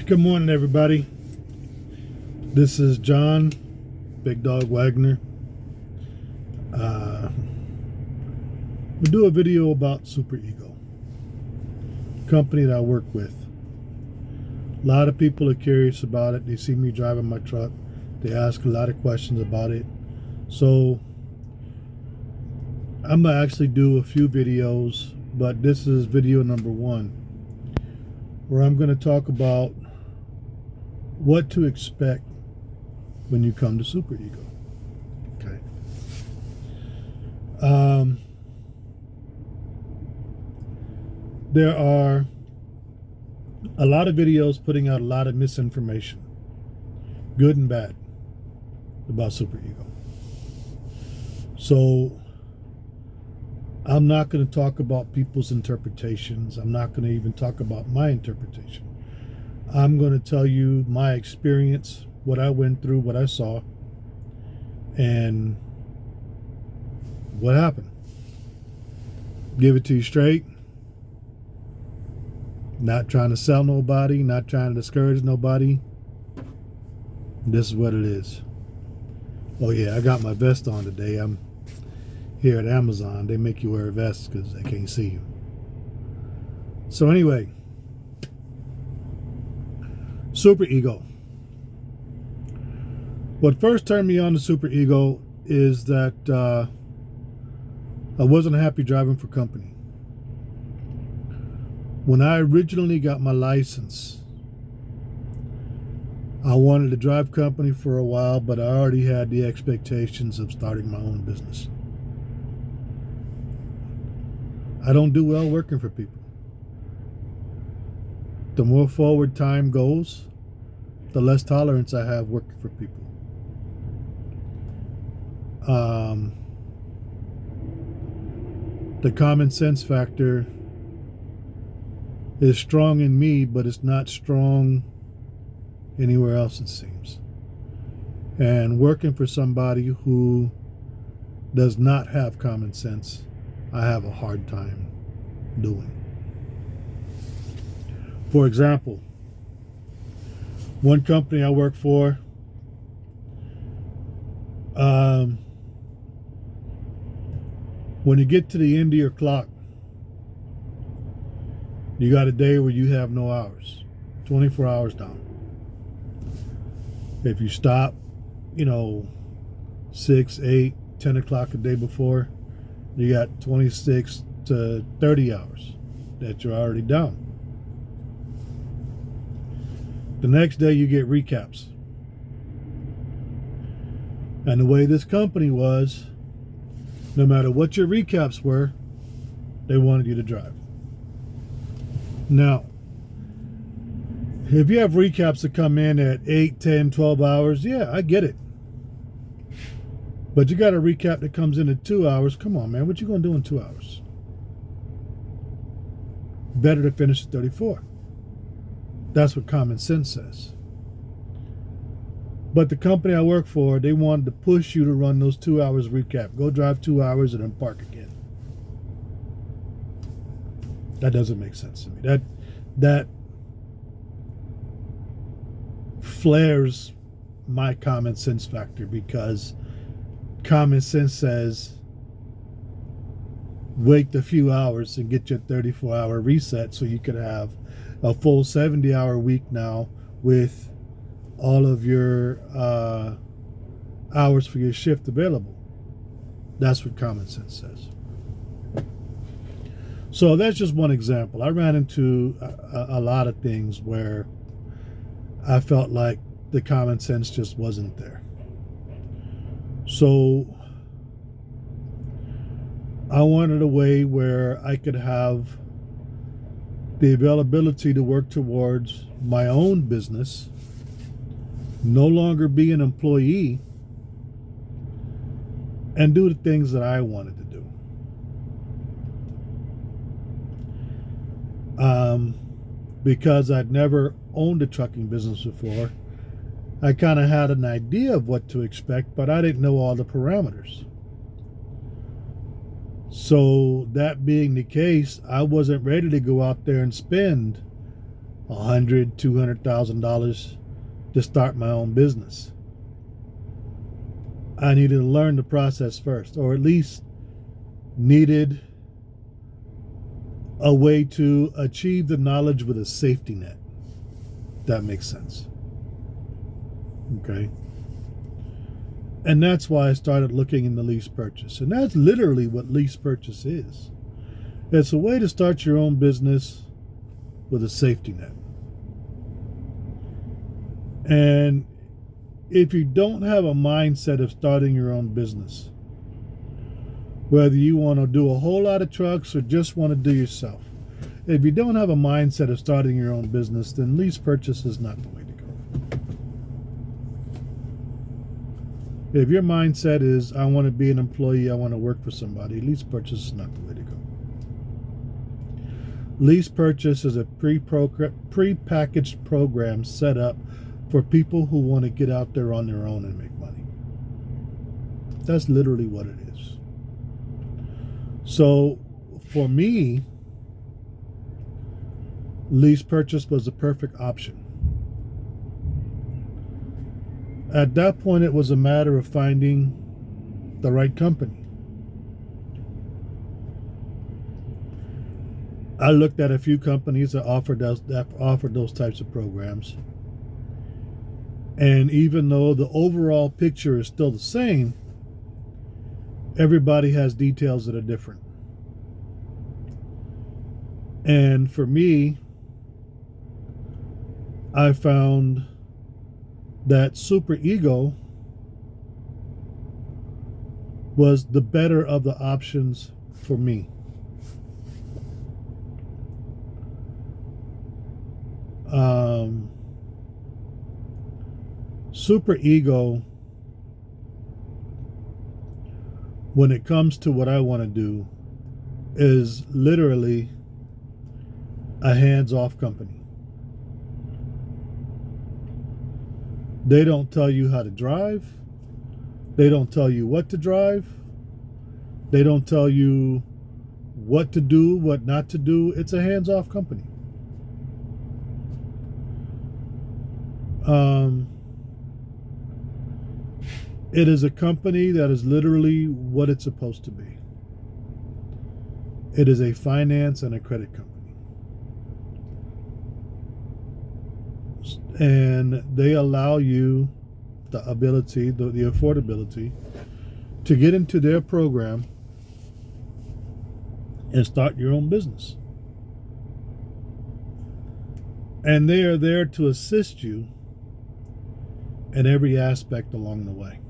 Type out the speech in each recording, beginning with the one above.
Good morning, everybody. This is John, Big Dog Wagner. We'll do a video about Super Ego, company that I work with. A lot of people are curious about it. They see me driving my truck. They ask a lot of questions about it. So I'm gonna actually do a few videos, but this is video number 1, where I'm gonna talk about what to expect when you come to Super Ego. Okay. There are a lot of videos putting out a lot of misinformation, good and bad, about Super Ego. So I'm not going to talk about people's interpretations. I'm not going to even talk about my interpretation. I'm going to tell you my experience, what I went through, what I saw, and what happened. Give it to you straight. Not trying to sell nobody, not trying to discourage nobody. This is what it is. Oh yeah, I got my vest on today. I'm here at Amazon. They make you wear a vest because they can't see you. So anyway, Super Ego. What first turned me on to Super Ego is that I wasn't happy driving for company. When I originally got my license, I wanted to drive company for a while, but I already had the expectations of starting my own business. I don't do well working for people. The more forward time goes, the less tolerance I have working for people. The common sense factor is strong in me, but it's not strong anywhere else, it seems. And working for somebody who does not have common sense, I have a hard time doing. For example, one company I work for, when you get to the end of your clock, you got a day where you have no hours, 24 hours down. If you stop, 6, 8, 10 o'clock a day before, you got 26 to 30 hours that you're already down. The next day you get recaps. And the way this company was, no matter what your recaps were, they wanted you to drive. Now, if you have recaps that come in at 8, 10, 12 hours, yeah, I get it. But you got a recap that comes in at 2 hours. Come on, man, what you going to do in 2 hours? Better to finish at 34. That's what common sense says. But the company I work for, they wanted to push you to run those 2 hours recap. Go drive 2 hours and then park again. That doesn't make sense to me. That flares my common sense factor, because common sense says wait a few hours and get your 34-hour reset so you could have a full 70-hour week now with all of your hours for your shift available. That's what common sense says. So that's just one example. I ran into a lot of things where I felt like the common sense just wasn't there. So I wanted a way where I could have the availability to work towards my own business, no longer be an employee, and do the things that I wanted to do. Because I'd never owned a trucking business before, I kind of had an idea of what to expect, but I didn't know all the parameters. So that being the case, I wasn't ready to go out there and spend $100,000, $200,000 to start my own business. I needed to learn the process first, or at least needed a way to achieve the knowledge with a safety net. That makes sense. Okay. And that's why I started looking into lease purchase. And that's literally what lease purchase is. It's a way to start your own business with a safety net. And if you don't have a mindset of starting your own business, whether you want to do a whole lot of trucks or just want to do yourself, if you don't have a mindset of starting your own business, then lease purchase is not the way to go. If your mindset is, I want to be an employee, I want to work for somebody, lease purchase is not the way to go. Lease purchase is a pre-packaged program set up for people who want to get out there on their own and make money. That's literally what it is. So for me, lease purchase was the perfect option. At that point, it was a matter of finding the right company. I looked at a few companies that offered those types of programs. And even though the overall picture is still the same, everybody has details that are different. And for me, I found that Super Ego was the better of the options for me. Super Ego, when it comes to what I want to do, is literally a hands-off company. They don't tell you how to drive. They don't tell you what to drive. They don't tell you what to do, what not to do. It's a hands-off company. It is a company that is literally what it's supposed to be. It is a finance and a credit company. And they allow you the ability, the affordability to get into their program and start your own business. And they are there to assist you in every aspect along the way.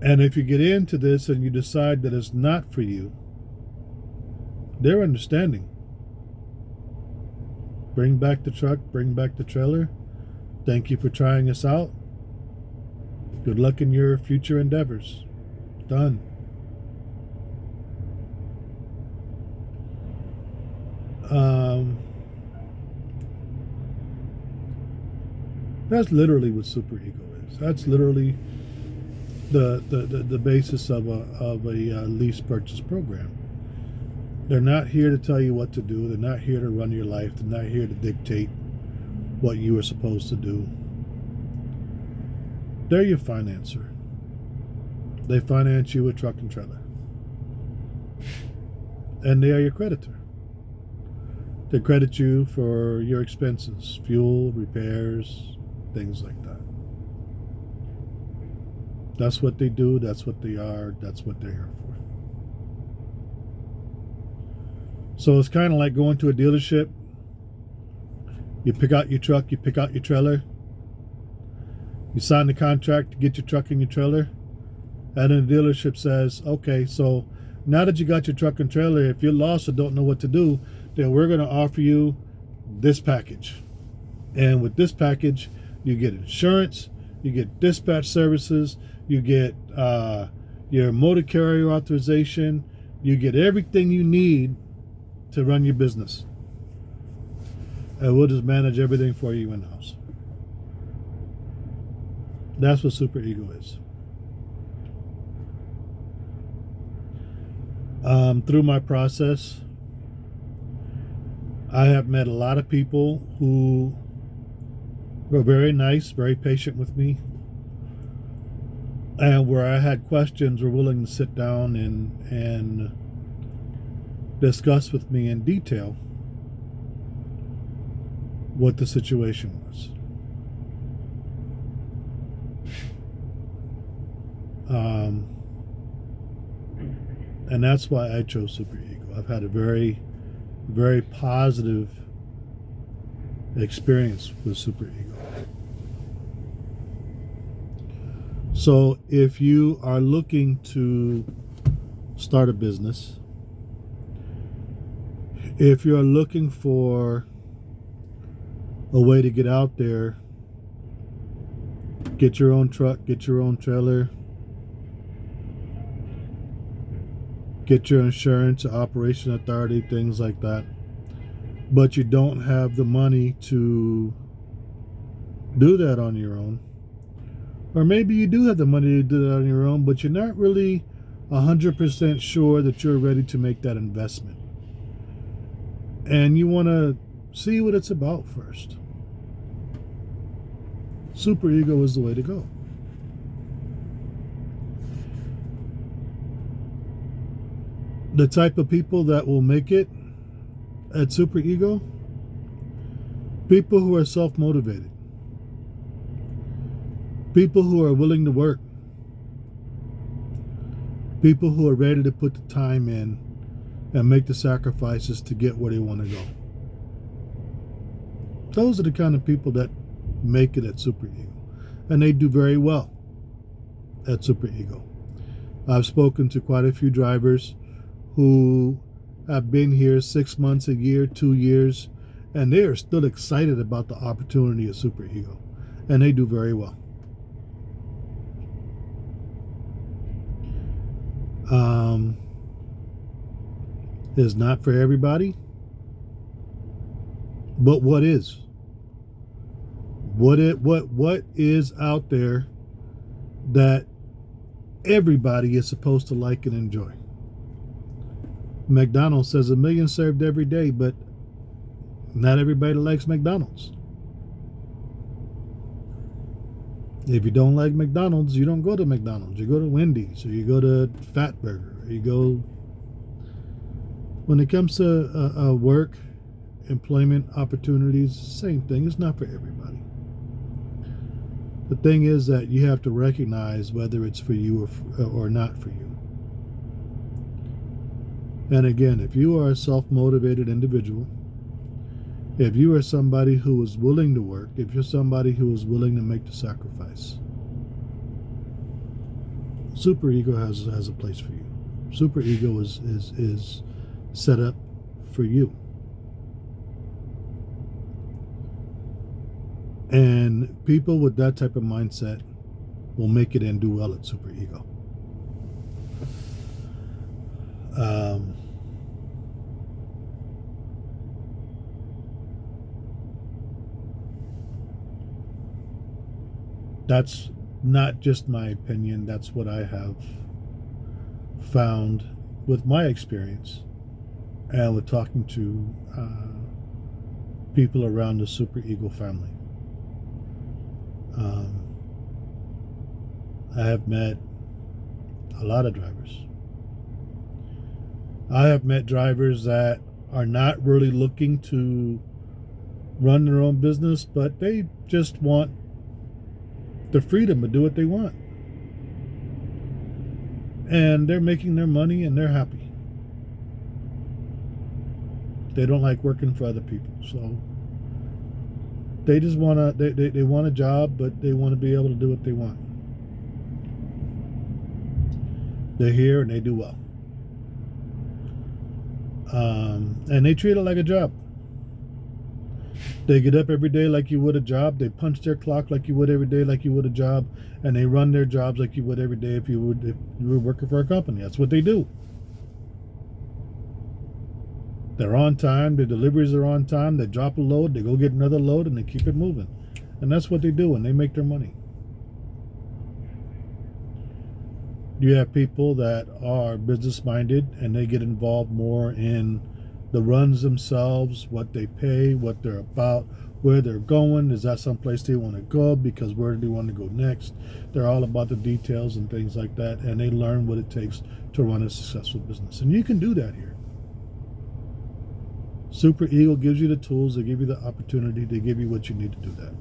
And if you get into this and you decide that it's not for you, they're understanding. Bring back the truck, bring back the trailer. Thank you for trying us out. Good luck in your future endeavors. Done. That's literally what Super Ego is. That's literally the basis of a lease purchase program. They're not here to tell you what to do. They're not here to run your life. They're not here to dictate what you are supposed to do. They're your financer. They finance you with truck and trailer. And they are your creditor. They credit you for your expenses, fuel, repairs, things like that. That's what they do. That's what they are. That's what they're here for. So it's kind of like going to a dealership. You pick out your truck, you pick out your trailer. You sign the contract to get your truck and your trailer. And then the dealership says, okay, so now that you got your truck and trailer, if you're lost or don't know what to do, then we're going to offer you this package. And with this package, you get insurance, you get dispatch services, you get your motor carrier authorization, you get everything you need to run your business. And we'll just manage everything for you in-house. That's what Super Ego is. Through my process, I have met a lot of people who were very nice, very patient with me, and where I had questions were willing to sit down and discuss with me in detail what the situation was. And that's why I chose Super Ego. I've had a very, very positive experience with Super Ego. So if you are looking to start a business, if you're looking for a way to get out there, get your own truck, get your own trailer, get your insurance, operation authority, things like that, but you don't have the money to do that on your own, or maybe you do have the money to do that on your own, but you're not really 100% sure that you're ready to make that investment, and you want to see what it's about first, Super Ego is the way to go. The type of people that will make it at Super Ego, people who are self-motivated, people who are willing to work, people who are ready to put the time in and make the sacrifices to get where they want to go. Those are the kind of people that make it at Super Ego, and they do very well at Super Ego. I've spoken to quite a few drivers who have been here 6 months, a year, 2 years, and they are still excited about the opportunity at Super Ego, and they do very well. It's not for everybody, but what is? What is out there that everybody is supposed to like and enjoy? McDonald's says 1 million served every day, but not everybody likes McDonald's. If you don't like McDonald's, you don't go to McDonald's. You go to Wendy's, or you go to Fatburger, or you go. When it comes to work, employment opportunities, same thing. It's not for everybody. The thing is that you have to recognize whether it's for you or not for you. And again, if you are a self-motivated individual, if you are somebody who is willing to work, if you're somebody who is willing to make the sacrifice, Super Ego has a place for you. Super Ego is set up for you. And people with that type of mindset will make it and do well at Super Ego. That's not just my opinion. That's what I have found with my experience and with talking to people around the Super Ego family. I have met a lot of drivers. I have met drivers that are not really looking to run their own business, but they just want the freedom to do what they want. And they're making their money and they're happy. They don't like working for other people. So they just want to, they want a job, but they want to be able to do what they want. They're here and they do well. And they treat it like a job. They get up every day like you would a job. They punch their clock like you would every day, like you would a job, and they run their jobs like you would every day if you were working for a company. That's what they do. They're on time. Their deliveries are on time. They drop a load. They go get another load, and they keep it moving. And that's what they do, and they make their money. You have people that are business-minded, and they get involved more in the runs themselves, what they pay, what they're about, where they're going. Is that someplace they want to go? Because where do they want to go next? They're all about the details and things like that, and they learn what it takes to run a successful business. And you can do that here. Super Eagle gives you the tools, they give you the opportunity, they give you what you need to do that.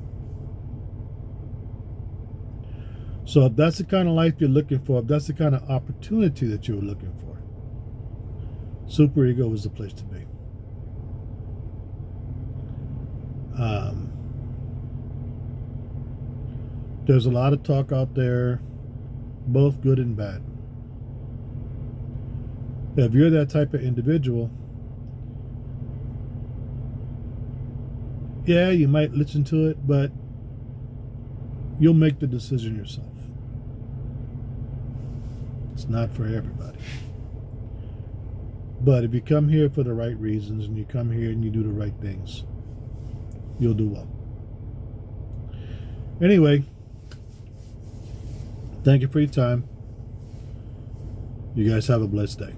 So if that's the kind of life you're looking for, if that's the kind of opportunity that you're looking for, Super Ego is the place to be. There's a lot of talk out there, both good and bad. If you're that type of individual, yeah, you might listen to it, but you'll make the decision yourself. It's not for everybody. But if you come here for the right reasons and you come here and you do the right things, you'll do well. Anyway, thank you for your time. You guys have a blessed day.